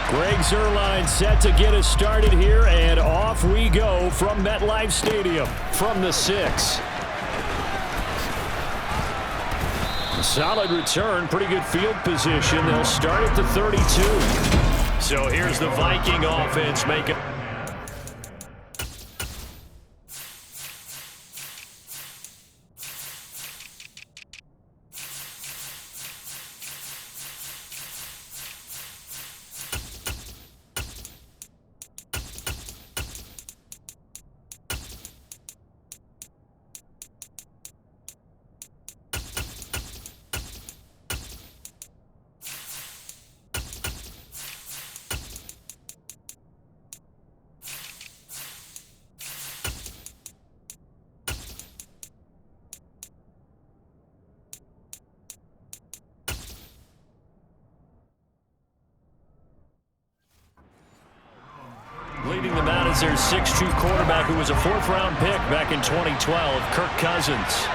Greg Zuerlein set to get us started here, and off we go from MetLife Stadium from the 6. A solid return, pretty good field position. They'll start at the 32. So here's the Viking offense making. Leading them out is their 6'2 quarterback who was a 4th-round pick back in 2012, Kirk Cousins.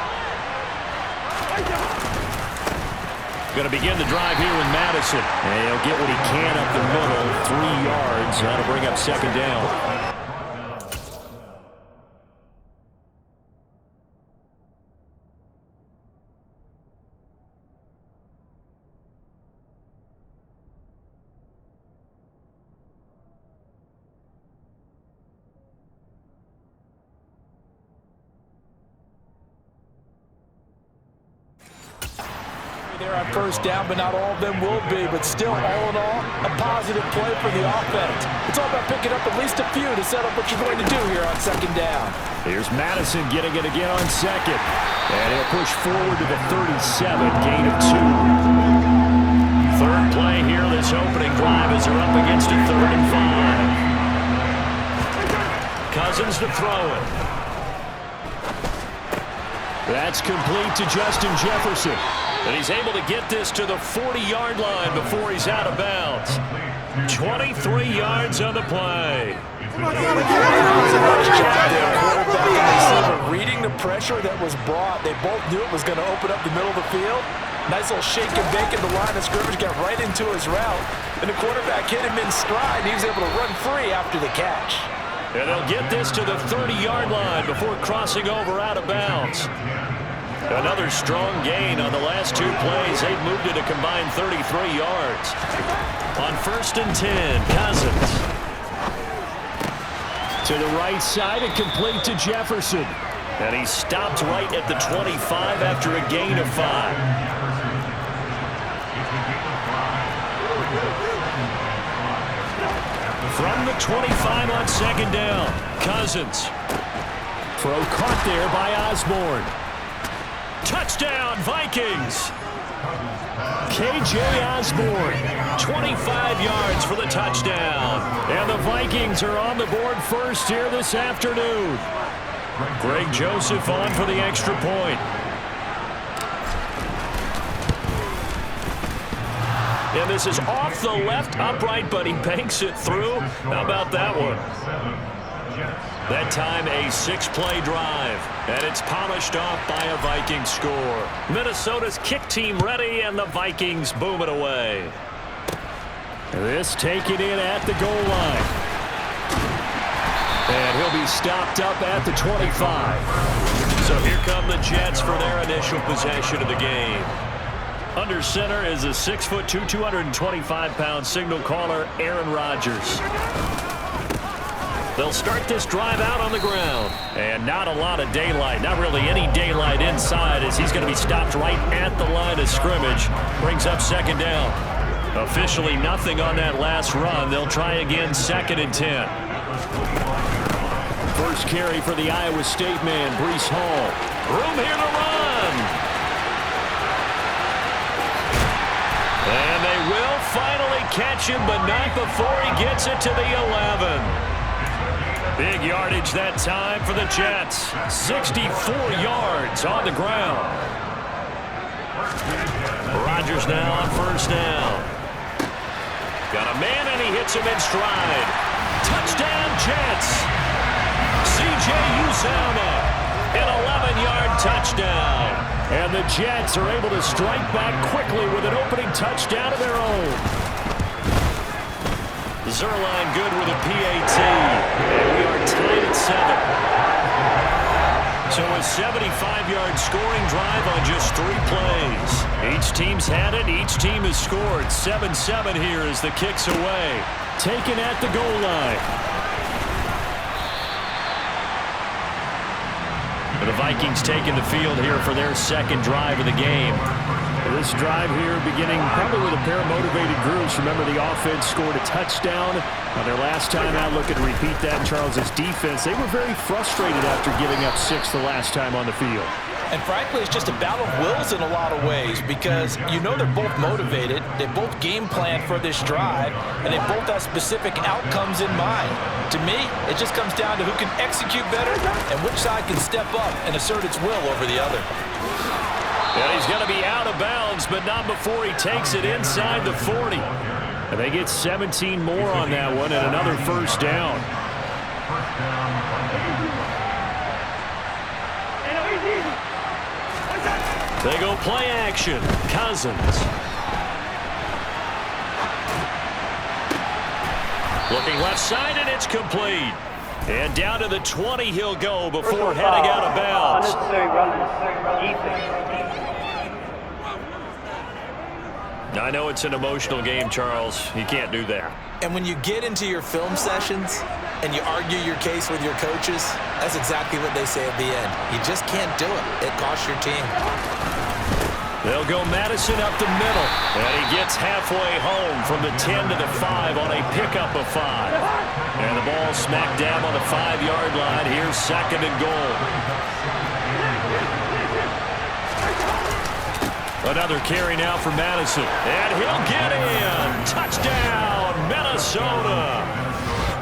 Going to begin the drive here with Madison. And he'll get what he can up the middle, 3 yards. That'll bring up 2nd down. There on 1st down, but not all of them will be. But still, all in all, a positive play for the offense. It's all about picking up at least a few to set up what you're going to do here on 2nd down. Here's Madison getting it again on 2nd. And he'll push forward to the 37, gain of 2. 3rd play here, this opening drive as they're up against a 3rd and 5. Cousins to throw it. That's complete to Justin Jefferson. And he's able to get this to the 40-yard line before he's out of bounds. 23 yards on the play. Reading the pressure that was brought, they both knew it was going to open up the middle of the field. Nice little shake and bake in the line of scrimmage, got right into his route. And the quarterback hit him in stride, and he was able to run free after the catch. And they'll get this to the 30-yard line before crossing over out of bounds. Another strong gain on the last 2 plays. They've moved it a combined 33 yards. On 1st and 10, Cousins. To the right side and complete to Jefferson. And he stopped right at the 25 after a gain of 5. From the 25 on 2nd down, Cousins. Throw caught there by Osborne. Touchdown, Vikings! K.J. Osborne, 25 yards for the touchdown. And the Vikings are on the board first here this afternoon. Greg Joseph on for the extra point. And this is off the left upright, but he banks it through. How about that one? That time a 6-play drive, and it's polished off by a Viking score. Minnesota's kick team ready, and the Vikings boom it away. This taken in at the goal line. And he'll be stopped up at the 25. So here come the Jets for their initial possession of the game. Under center is a 6'2", 225-pound signal caller, Aaron Rodgers. They'll start this drive out on the ground. And not a lot of daylight, not really any daylight inside, as he's going to be stopped right at the line of scrimmage. Brings up 2nd down. Officially nothing on that last run. They'll try again 2nd and 10. First carry for the Iowa State man, Breece Hall. Room here to run. And they will finally catch him, but not before he gets it to the 11. Big yardage that time for the Jets. 64 yards on the ground. Rodgers now on 1st down. Got a man, and he hits him in stride. Touchdown, Jets. C.J. Uzomah, an 11-yard touchdown. And the Jets are able to strike back quickly with an opening touchdown of their own. Zerline good with a PAT. And we are tied at 7. So a 75-yard scoring drive on just 3 plays. Each team's had it. Each team has scored. 7-7 here as the kick's away. Taken at the goal line. The Vikings taking the field here for their second drive of the game. This drive here beginning probably with a pair of motivated groups. Remember, the offense scored a touchdown on their last time out. Looking to repeat that in Charles's defense. They were very frustrated after giving up 6 the last time on the field. And frankly, it's just a battle of wills in a lot of ways because you know they're both motivated, they both game plan for this drive, and they both have specific outcomes in mind. To me, it just comes down to who can execute better and which side can step up and assert its will over the other. And he's going to be out of bounds, but not before he takes it inside the 40. And they get 17 more on that one and another first down. They go play action. Cousins. Looking left side, and it's complete. And down to the 20 he'll go before heading out of bounds. I know it's an emotional game, Charles. You can't do that. And when you get into your film sessions and you argue your case with your coaches, that's exactly what they say at the end. You just can't do it. It costs your team. They'll go Madison up the middle. And he gets halfway home from the 10 to the 5 on a pickup of 5. And the ball smacked down on the 5-yard line. Here's second and goal. Another carry now for Madison. And he'll get in. Touchdown, Minnesota.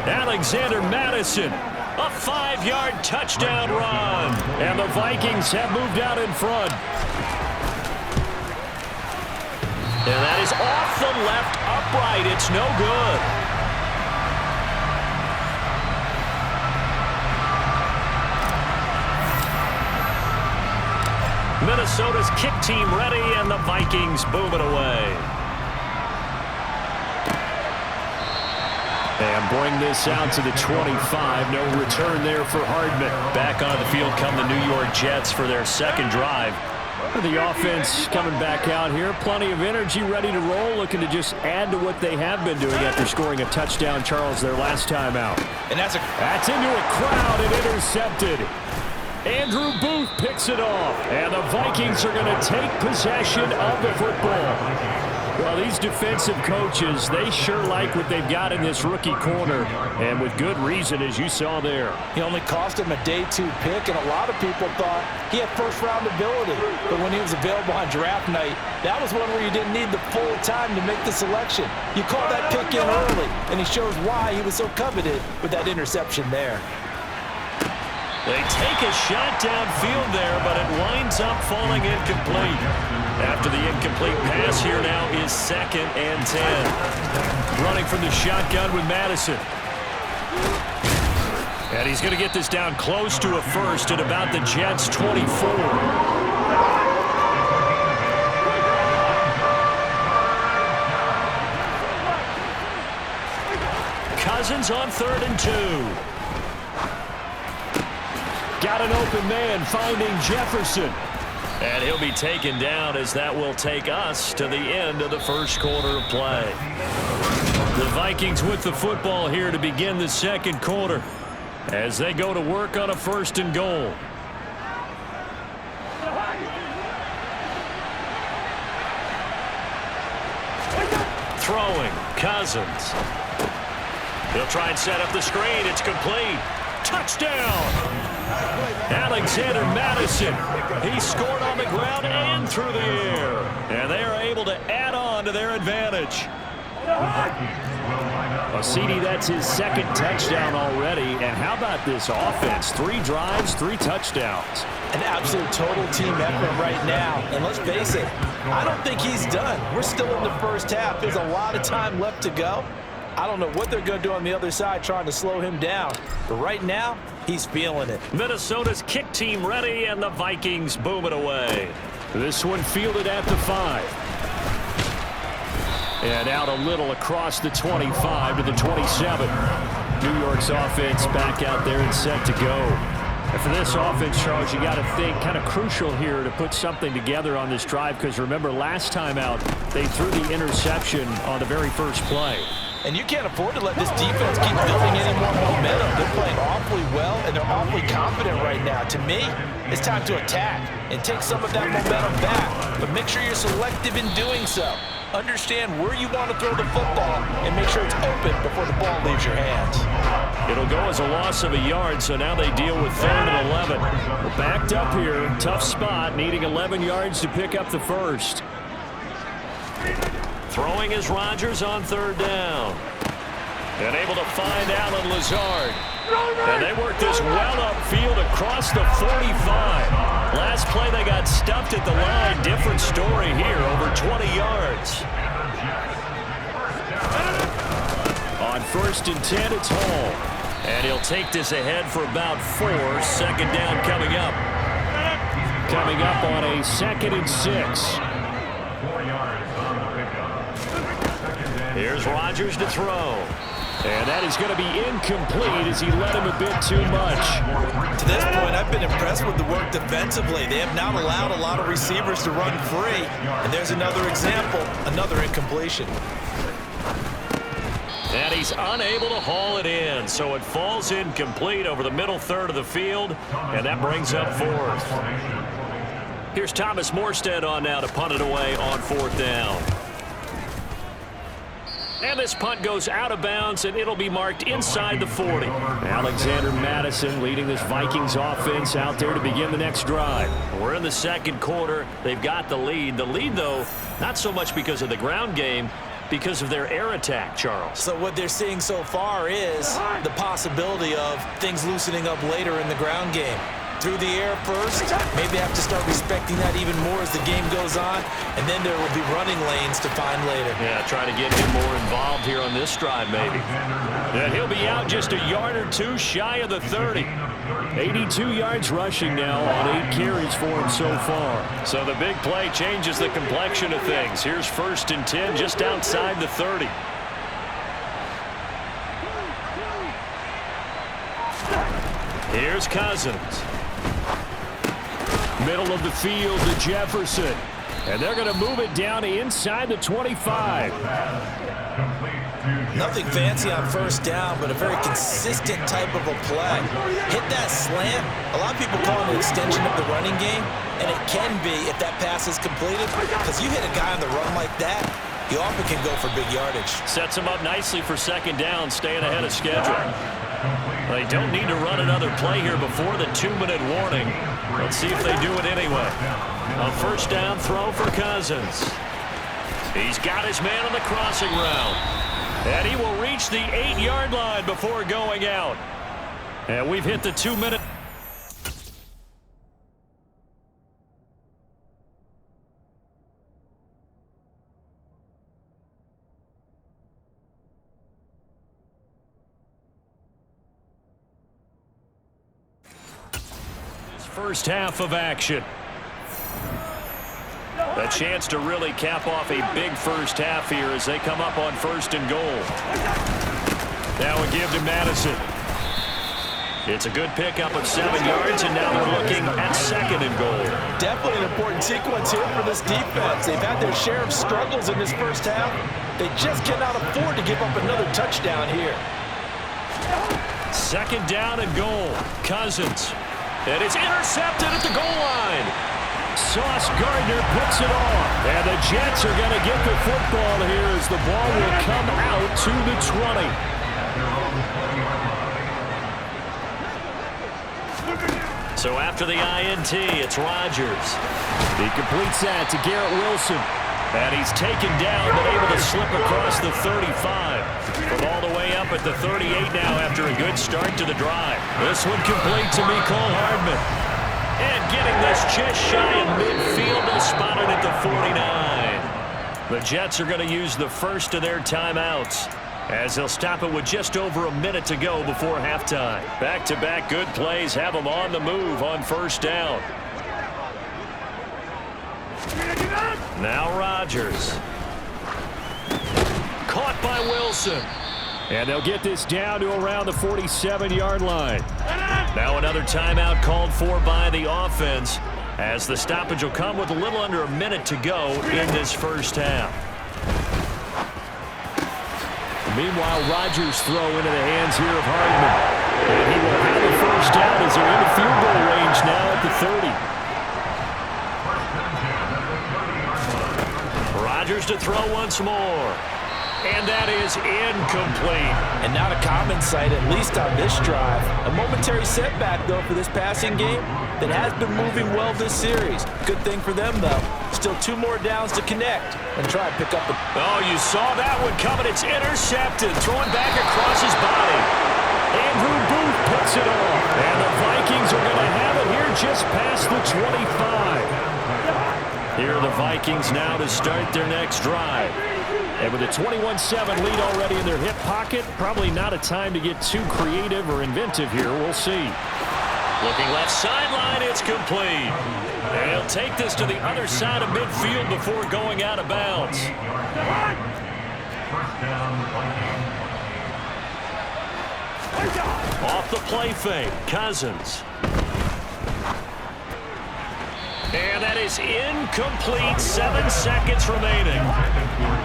Alexander Madison. A 5-yard touchdown run. And the Vikings have moved out in front. And that is off the left upright. It's no good. Minnesota's kick team ready, and the Vikings boom it away. And bring this out to the 25. No return there for Hardman. Back on the field come the New York Jets for their second drive. The offense coming back out here. Plenty of energy, ready to roll, looking to just add to what they have been doing after scoring a touchdown, Charles, their last time out. And that's into a crowd and intercepted. Andrew Booth picks it off. And the Vikings are going to take possession of the football. Well, these defensive coaches, they sure like what they've got in this rookie corner, and with good reason, as you saw there. He only cost him a day 2 pick, and a lot of people thought he had first-round ability. But when he was available on draft night, that was one where you didn't need the full time to make the selection. You call that pick in early, and he shows why he was so coveted with that interception there. They take a shot downfield there, but it winds up falling incomplete. After the incomplete pass, here now is 2nd and 10. Running from the shotgun with Madison. And he's going to get this down close to a first at about the Jets' 24. Cousins on 3rd and 2. Got an open man finding Jefferson. And he'll be taken down as that will take us to the end of the first quarter of play. The Vikings with the football here to begin the second quarter as they go to work on a 1st and goal. Throwing, Cousins. He'll try and set up the screen. It's complete. Touchdown! Alexander Madison. He scored on the ground and through the air. And they are able to add on to their advantage. Well, CD, that's his 2nd touchdown already. And how about this offense? 3 drives, 3 touchdowns. An absolute total team effort right now. And let's face it, I don't think he's done. We're still in the first half. There's a lot of time left to go. I don't know what they're going to do on the other side trying to slow him down. But right now, he's feeling it. Minnesota's kick team ready, and the Vikings boom it away. This one fielded at the 5. And out a little across the 25 to the 27. New York's offense back out there and set to go. And for this offense, Charles, you got to think kind of crucial here to put something together on this drive, because remember last time out they threw the interception on the very first play. And you can't afford to let this defense keep building any more momentum. They're playing awfully well, and they're awfully confident right now. To me, it's time to attack and take some of that momentum back. But make sure you're selective in doing so. Understand where you want to throw the football and make sure it's open before the ball leaves your hands. It'll go as a loss of a yard, so now they deal with 3rd and 11. We're backed up here, tough spot, needing 11 yards to pick up the first. Throwing is Rodgers on 3rd down. And able to find Allen Lazard. And they work this well upfield across the 45. Last play they got stuffed at the line. Different story here, over 20 yards. On 1st and 10, it's Hall. And he'll take this ahead for about 4. 2nd down coming up. Coming up on a 2nd and 6. Here's Rodgers to throw. And that is going to be incomplete as he led him a bit too much. To this point, I've been impressed with the work defensively. They have not allowed a lot of receivers to run free. And there's another example, another incompletion. And he's unable to haul it in, so it falls incomplete over the middle 3rd of the field, and that brings up 4th. Here's Thomas Morstead on now to punt it away on 4th down. And this punt goes out of bounds, and it'll be marked inside the 40. Alexander Madison leading this Vikings offense out there to begin the next drive. We're in the 2nd quarter. They've got the lead. The lead, though, not so much because of the ground game, because of their air attack, Charles. So what they're seeing so far is the possibility of things loosening up later in the ground game. Through the air first, maybe have to start respecting that even more as the game goes on, and then there will be running lanes to find later. Yeah, try to get him more involved here on this drive, maybe. And he'll be out just a yard or 2 shy of the 30. 82 yards rushing now on 8 carries for him so far. So the big play changes the complexion of things. Here's 1st and 10 just outside the 30. Here's Cousins. Middle of the field to Jefferson. And they're going to move it down inside the 25. Nothing fancy on 1st down, but a very consistent type of a play. Hit that slant. A lot of people call it an extension of the running game, and it can be if that pass is completed, because you hit a guy on the run like that, you often can go for big yardage. Sets him up nicely for 2nd down, staying ahead of schedule. They don't need to run another play here before the 2-minute warning. Let's see if they do it anyway. A 1st down throw for Cousins. He's got his man on the crossing route. And he will reach the 8-yard line before going out. And we've hit the 2-minute. First half of action. A chance to really cap off a big first half here as they come up on 1st and goal. Now a give to Madison. It's a good pickup of 7 yards, and now they're looking at 2nd and goal. Definitely an important sequence here for this defense. They've had their share of struggles in this first half. They just cannot afford to give up another touchdown here. 2nd down and goal. Cousins. And it's intercepted at the goal line. Sauce Gardner puts it on. And the Jets are going to get the football here as the ball will come out to the 20. So after the INT, it's Rodgers. He completes that to Garrett Wilson. And he's taken down, but able to slip across the 35. From all the way up at the 38 now after a good start to the drive. This one complete to Mecole Hardman. And getting this just shy of midfield, they'll spot it at the 49. The Jets are going to use the first of their timeouts, as they'll stop it with just over a minute to go before halftime. Back-to-back good plays have them on the move on 1st down. Now Rodgers. up by Wilson. And they'll get this down to around the 47-yard line. Now another timeout called for by the offense, as the stoppage will come with a little under a minute to go in this first half. Meanwhile, Rodgers throw into the hands here of Hardman. And he will have a first down as they're into field goal range now at the 30. Rodgers to throw once more. And that is incomplete. And not a common sight, at least on this drive. A momentary setback, though, for this passing game that has been moving well this series. Good thing for them, though. Still 2 more downs to connect and try and pick up the... Oh, you saw that one coming. It's intercepted. Throwing back across his body. Andrew Booth picks it off. And the Vikings are going to have it here just past the 25. Here are the Vikings now to start their next drive. And with a 21-7 lead already in their hip pocket, probably not a time to get too creative or inventive here. We'll see. Looking left sideline, it's complete. And he'll take this to the other side of midfield before going out of bounds. Off the play fake, Cousins. And that is incomplete. 7 seconds remaining.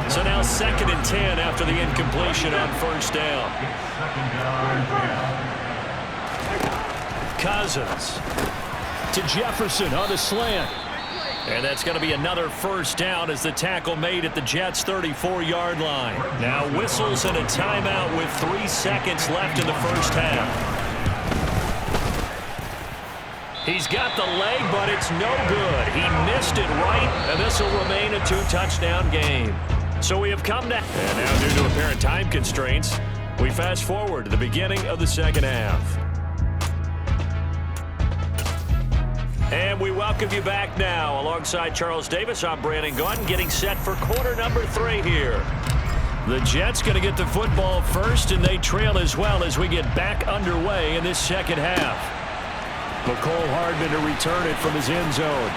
So now 2nd and 10 after the incompletion on first down. Cousins to Jefferson on the slant. And that's going to be another first down as the tackle made at the Jets' 34-yard line. Now whistles and a timeout with 3 seconds left in the first half. He's got the leg, but it's no good. He missed it right, and this will remain a 2-touchdown game. So we have come to... And now due to apparent time constraints, we fast forward to the beginning of the second half. And we welcome you back now. Alongside Charles Davis, I'm Brandon Gunn, getting set for quarter number 3 here. The Jets going to get the football first, and they trail as well as we get back underway in this second half. McCole Hardman to return it from his end zone.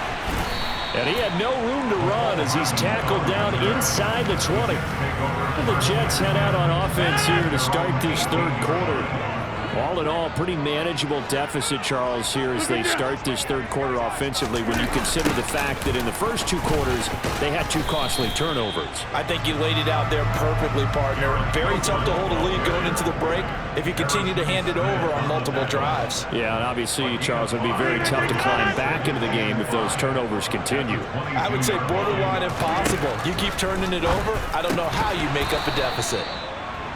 And he had no room to run as he's tackled down inside the 20. And the Jets head out on offense here to start this third quarter. All in all, pretty manageable deficit, Charles, here as they start this third quarter offensively when you consider the fact that in the first 2 quarters, they had 2 costly turnovers. I think you laid it out there perfectly, partner. Very tough to hold a lead going into the break if you continue to hand it over on multiple drives. Yeah, and obviously, Charles, it would be very tough to climb back into the game if those turnovers continue. I would say borderline impossible. You keep turning it over, I don't know how you make up a deficit.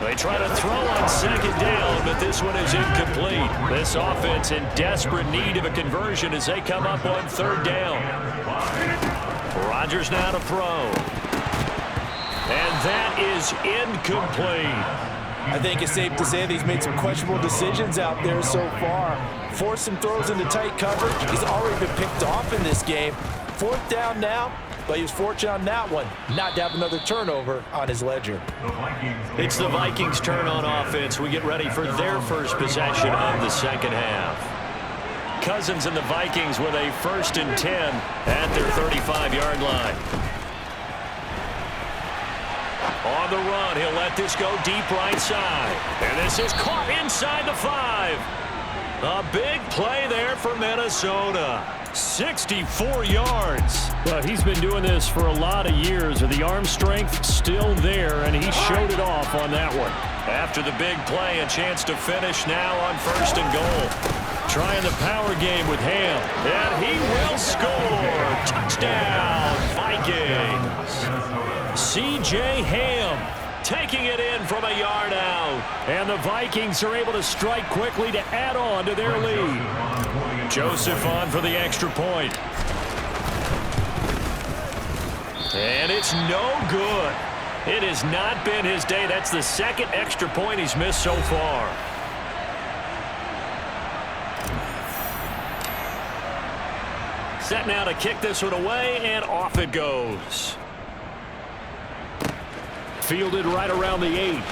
They try to throw on second down, but this one is incomplete. This offense in desperate need of a conversion as they come up on third down. Rodgers now to throw. And that is incomplete. I think it's safe to say that he's made some questionable decisions out there so far. Forced some throws into tight coverage. He's already been picked off in this game. 4th down now. But he was fortunate on that one, not to have another turnover on his ledger. It's the Vikings' turn on offense. We get ready for their first possession of the second half. Cousins and the Vikings with a 1st and 10 at their 35-yard line. On the run, he'll let this go deep right side. And this is caught inside the 5. A big play there for Minnesota. 64 yards. Well, he's been doing this for a lot of years with the arm strength still there, and he showed it off on that one. After the big play, a chance to finish now on 1st and goal. Trying the power game with Ham, and he will score. Touchdown, Vikings. C.J. Ham taking it in from a yard out. And the Vikings are able to strike quickly to add on to their lead. Joseph on for the extra point. And it's no good. It has not been his day. That's the 2nd extra point he's missed so far. Set now to kick this one away, and off it goes. Fielded right around the 8.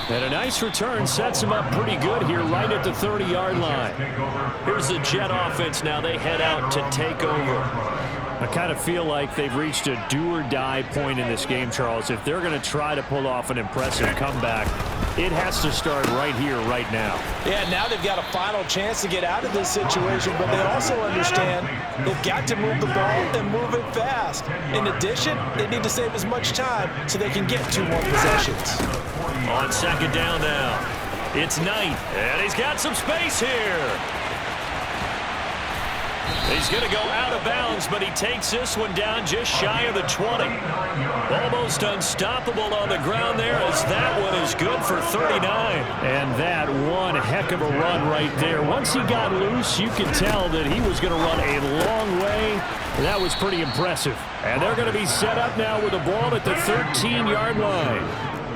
And a nice return sets him up pretty good here right at the 30-yard line. Here's the Jet offense now. They head out to take over. I kind of feel like they've reached a do-or-die point in this game, Charles. If they're going to try to pull off an impressive comeback, it has to start right here, right now. Yeah, now they've got a final chance to get out of this situation, but they also understand they've got to move the ball and move it fast. In addition, they need to save as much time so they can get 2 more possessions. On second down now, it's Knight, and he's got some space here. He's going to go out of bounds, but he takes this one down just shy of the 20. Almost unstoppable on the ground there, as that one is good for 39. And that one heck of a run right there. Once he got loose, you could tell that he was going to run a long way. That was pretty impressive. And they're going to be set up now with the ball at the 13-yard line.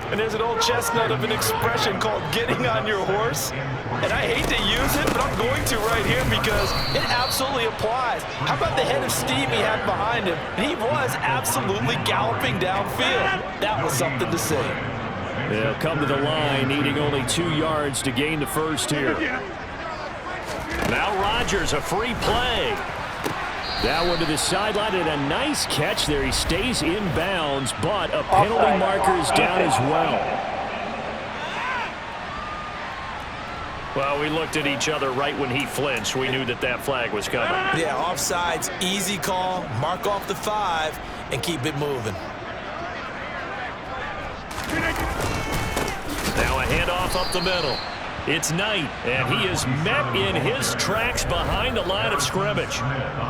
And there's an old chestnut of an expression called getting on your horse. And I hate to use it, but I'm going to right here because it absolutely applies. How about the head of steam he had behind him? And he was absolutely galloping downfield. That was something to see. They'll come to the line, needing only 2 yards to gain the first here. Now Rodgers, a free play. That one to the sideline, and a nice catch there. He stays in bounds, but a penalty marker is down as well. Well, we looked at each other right when he flinched. We knew that that flag was coming. Yeah, offsides, easy call. Mark off the 5 and keep it moving. Now a handoff up the middle. It's Knight, and he is met in his tracks behind the line of scrimmage.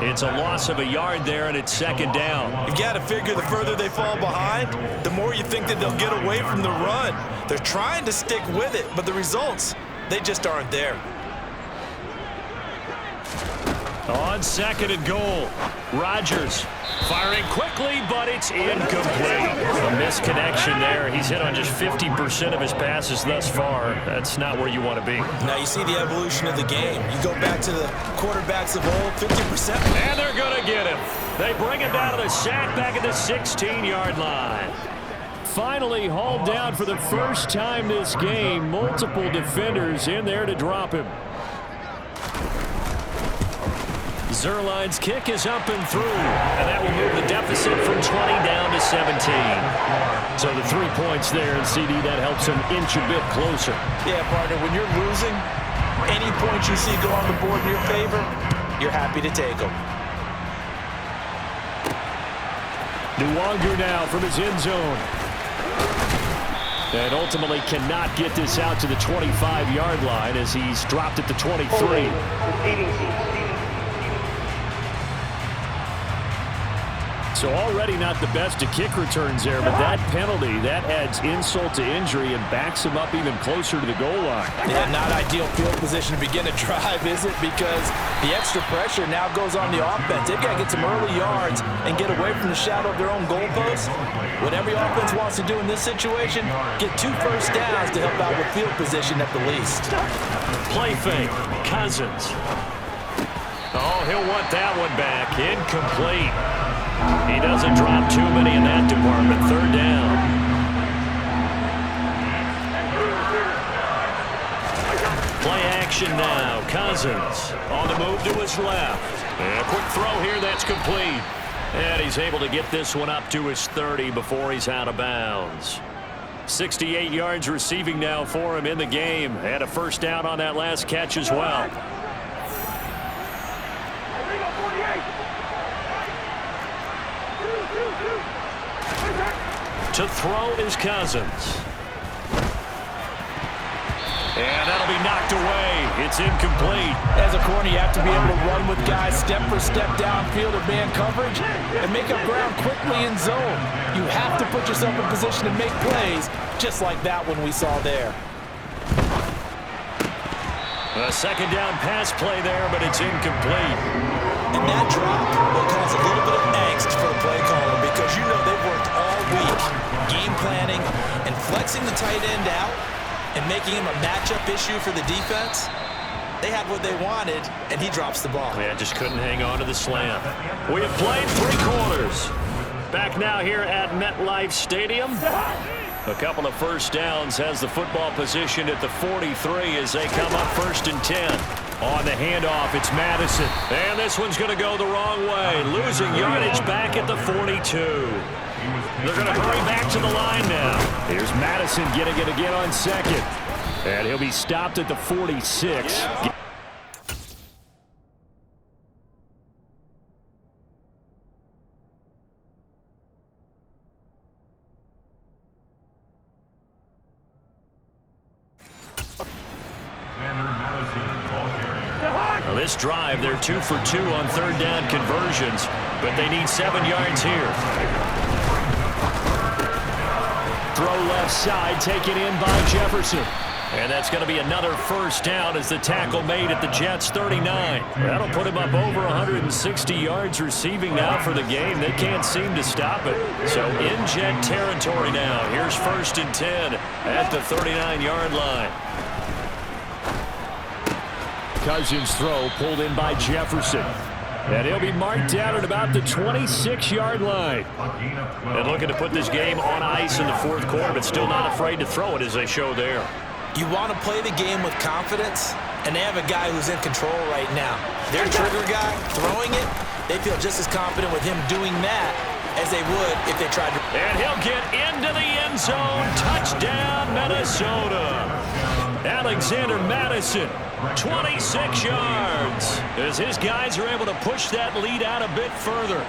It's a loss of a yard there, and it's second down. You've got to figure the further they fall behind, the more you think that they'll get away from the run. They're trying to stick with it, but the results, they just aren't there. On second and goal, Rodgers firing quickly, but it's incomplete. A misconnection there. He's hit on just 50% of his passes thus far. That's not where you want to be. Now you see the evolution of the game. You go back to the quarterbacks of old, 50%. And they're going to get him. They bring him down to the sack back at the 16-yard line. Finally hauled down for the first time this game. Multiple defenders in there to drop him. Zerline's kick is up and through, and that will move the deficit from 20 down to 17. So the 3 points there, and CD, that helps him inch a bit closer. Yeah, partner, when you're losing, any points you see go on the board in your favor, you're happy to take them. Nwangu now from his end zone. And ultimately cannot get this out to the 25-yard line as he's dropped at the 23. So already not the best of kick returns there, but that penalty, that adds insult to injury and backs him up even closer to the goal line. Yeah, not ideal field position to begin a drive, is it? Because the extra pressure now goes on the offense. They've got to get some early yards and get away from the shadow of their own goalposts. What every offense wants to do in this situation, get 2 first downs to help out with field position at the least. Play fake, Cousins. Oh, he'll want that one back. Incomplete. He doesn't drop too many in that department. Third down. Play action now. Cousins on the move to his left. And a quick throw here that's complete. And he's able to get this one up to his 30 before he's out of bounds. 68 yards receiving now for him in the game. And a first down on that last catch as well. To throw is Cousins. And that'll be knocked away. It's incomplete. As a corner, you have to be able to run with guys step for step downfield or man coverage and make up ground quickly in zone. You have to put yourself in position to make plays, just like that one we saw there. A second down pass play there, but it's incomplete. And that drop will cause a little bit of angst for the play caller because you know they've worked all week game planning and flexing the tight end out and making him a matchup issue for the defense. They had what they wanted, and he drops the ball. Yeah, just couldn't hang on to the slam. We have played 3 quarters. Back now here at MetLife Stadium. A couple of first downs has the football position at the 43 as they come up 1st and 10. On the handoff, it's Madison. And this one's going to go the wrong way. Losing yardage back at the 42. They're going to hurry back to the line now. Here's Madison getting it again on second. And he'll be stopped at the 46. This drive, they're 2 for 2 on third down conversions, but they need 7 yards here. Throw left side, taken in by Jefferson. And that's going to be another first down as the tackle made at the Jets' 39. That'll put him up over 160 yards receiving now for the game. They can't seem to stop it. So in Jet territory now. Here's 1st and 10 at the 39-yard line. Cousins' throw pulled in by Jefferson. And he'll be marked down at about the 26-yard line. And looking to put this game on ice in the 4th quarter, but still not afraid to throw it as they show there. You want to play the game with confidence, and they have a guy who's in control right now. Their trigger guy throwing it, they feel just as confident with him doing that as they would if they tried to. And he'll get into the end zone. Touchdown, Minnesota. Alexander Madison, 26 yards, as his guys are able to push that lead out a bit further.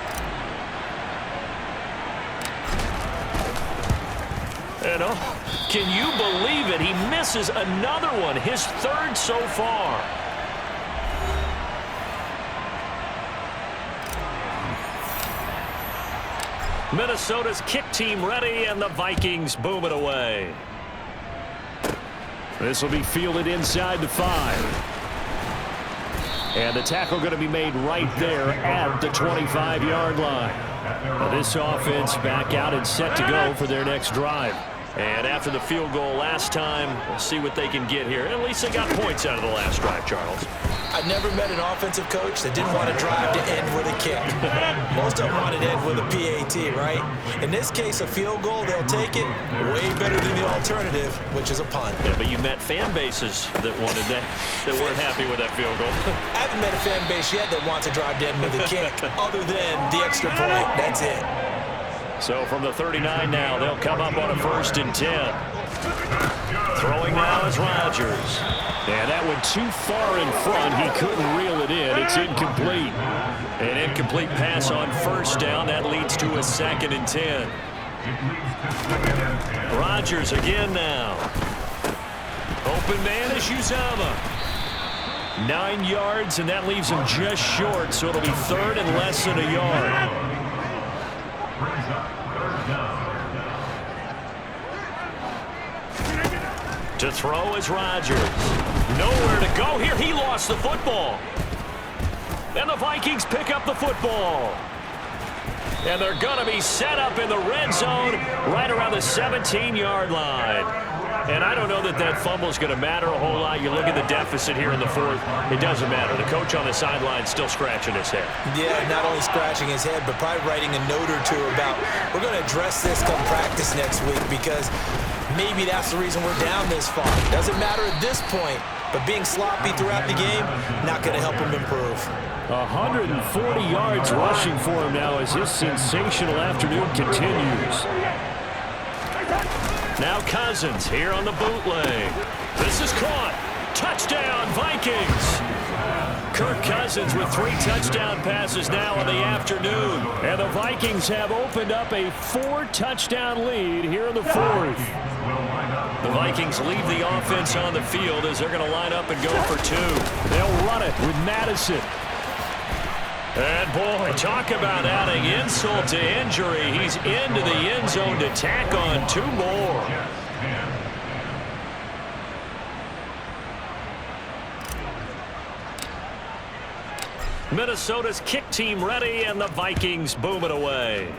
And oh, can you believe it? He misses another one, his 3rd so far. Minnesota's kick team ready, and the Vikings boom it away. This will be fielded inside the 5. And the tackle going to be made right there at the 25-yard line. Now this offense back out and set to go for their next drive. And after the field goal last time, we'll see what they can get here. At least they got points out of the last drive, Charles. I've never met an offensive coach that didn't want to drive to end with a kick. Most of them want to end with a PAT, right? In this case, a field goal, they'll take it way better than the alternative, which is a punt. Yeah, but you met fan bases that wanted that weren't happy with that field goal. I haven't met a fan base yet that wants to drive to end with a kick, other than the extra point. That's it. So from the 39 now, they'll come up on a 1st and 10. Throwing now is Rodgers. And that went too far in front. He couldn't reel it in. It's incomplete. An incomplete pass on 1st down. That leads to a 2nd and 10. Rodgers again now. Open man is Uzama. 9 yards, and that leaves him just short. So it'll be 3rd and less than a yard. To throw is Rodgers. Nowhere to go here. He lost the football. And the Vikings pick up the football. And they're going to be set up in the red zone right around the 17-yard line. And I don't know that that fumble is going to matter a whole lot. You look at the deficit here in the 4th. It doesn't matter. The coach on the sideline still scratching his head. Yeah, not only scratching his head, but probably writing a note or two about, we're going to address this come practice next week, because maybe that's the reason we're down this far. Doesn't matter at this point, but being sloppy throughout the game, not going to help him improve. 140 yards rushing for him now as his sensational afternoon continues. Now Cousins here on the bootleg. This is caught. Touchdown, Vikings. Kirk Cousins with 3 touchdown passes now in the afternoon. And the Vikings have opened up a 4-touchdown lead here in the 4th. The Vikings leave the offense on the field as they're going to line up and go for 2. They'll run it with Madison. And boy, talk about adding insult to injury. He's into the end zone to tack on 2 more. Minnesota's kick team ready, and the Vikings boom it away.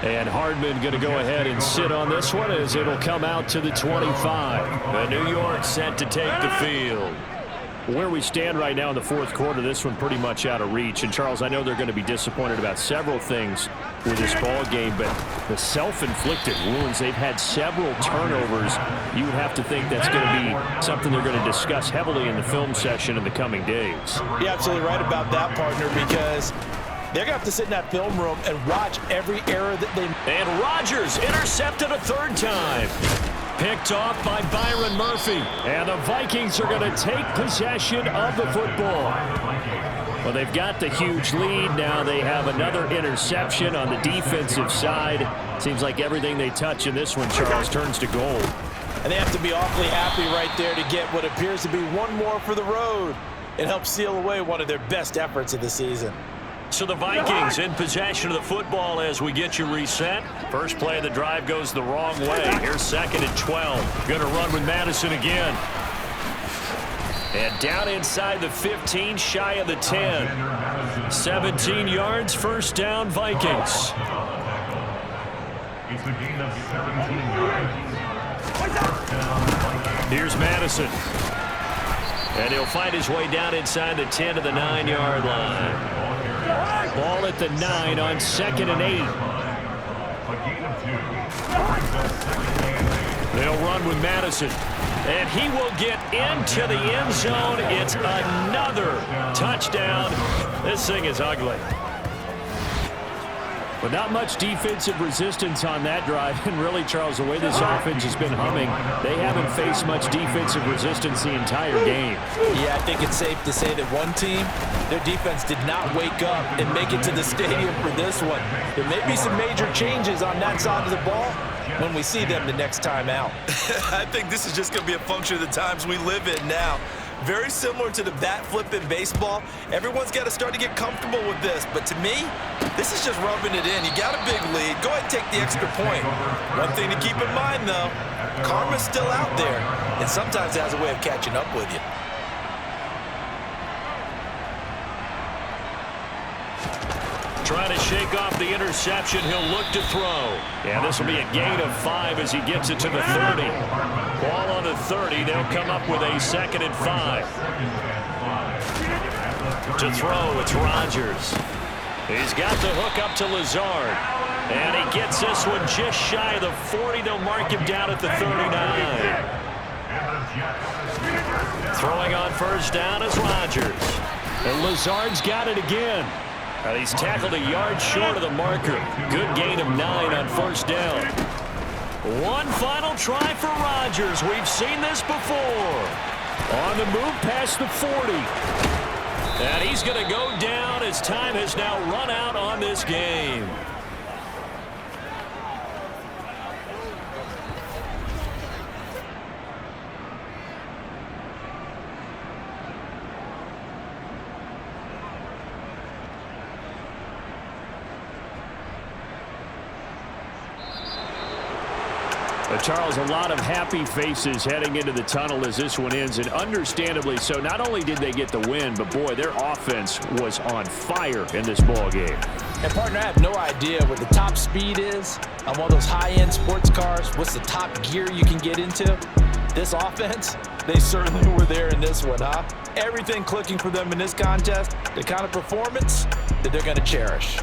And Hardman going to go ahead and sit on this one as it'll come out to the 25. And New York set to take the field. Where we stand right now in the fourth quarter, this one pretty much out of reach. And, Charles, I know they're going to be disappointed about several things with this ball game, but the self-inflicted wounds, they've had several turnovers. You would have to think that's going to be something they're going to discuss heavily in the film session in the coming days. You're absolutely right about that, partner, because they're going to have to sit in that film room and watch every error that they make. And Rodgers intercepted a third time. Picked off by Byron Murphy. And the Vikings are going to take possession of the football. Well, they've got the huge lead. Now they have another interception on the defensive side. Seems like everything they touch in this one, Charles, turns to gold. And they have to be awfully happy right there to get what appears to be one more for the road. It helps seal away one of their best efforts of the season. So the Vikings in possession of the football as we get you reset. First play of the drive goes the wrong way. Here's 2nd and 12. Going to run with Madison again. And down inside the 15, shy of the 10. 17 yards, first down, Vikings. It's a gain of 17 yards. Here's Madison. And he'll find his way down inside the 10 to the 9-yard line. Ball at the 9 on 2nd and 8. They'll run with Madison. And he will get into the end zone. It's another touchdown. This thing is ugly. But not much defensive resistance on that drive. And really, Charles, the way this offense has been humming, they haven't faced much defensive resistance the entire game. Yeah, I think it's safe to say that one team, their defense did not wake up and make it to the stadium for this one. There may be some major changes on that side of the ball when we see them the next time out. I think this is just going to be a function of the times we live in now. Very similar to the bat flip in baseball. Everyone's got to start to get comfortable with this. But to me, this is just rubbing it in. You got a big lead. Go ahead and take the extra point. One thing to keep in mind, though, karma's still out there. And sometimes it has a way of catching up with you. Trying to shake off the interception. He'll look to throw. And this will be a gain of 5 as he gets it to the 30. Ball on the 30. They'll come up with a 2nd and 5. To throw, it's Rodgers. He's got the hook up to Lazard. And he gets this one just shy of the 40. They'll mark him down at the 39. Throwing on first down is Rodgers. And Lazard's got it again. He's tackled a yard short of the marker. Good gain of 9 on first down. One final try for Rodgers. We've seen this before. On the move past the 40. And he's going to go down as time has now run out on this game. Charles, a lot of happy faces heading into the tunnel as this one ends, and understandably so. Not only did they get the win, but, boy, their offense was on fire in this ball game. And, partner, I have no idea what the top speed is on one of those high-end sports cars. What's the top gear you can get into? This offense, they certainly were there in this one, huh? Everything clicking for them in this contest, the kind of performance that they're going to cherish.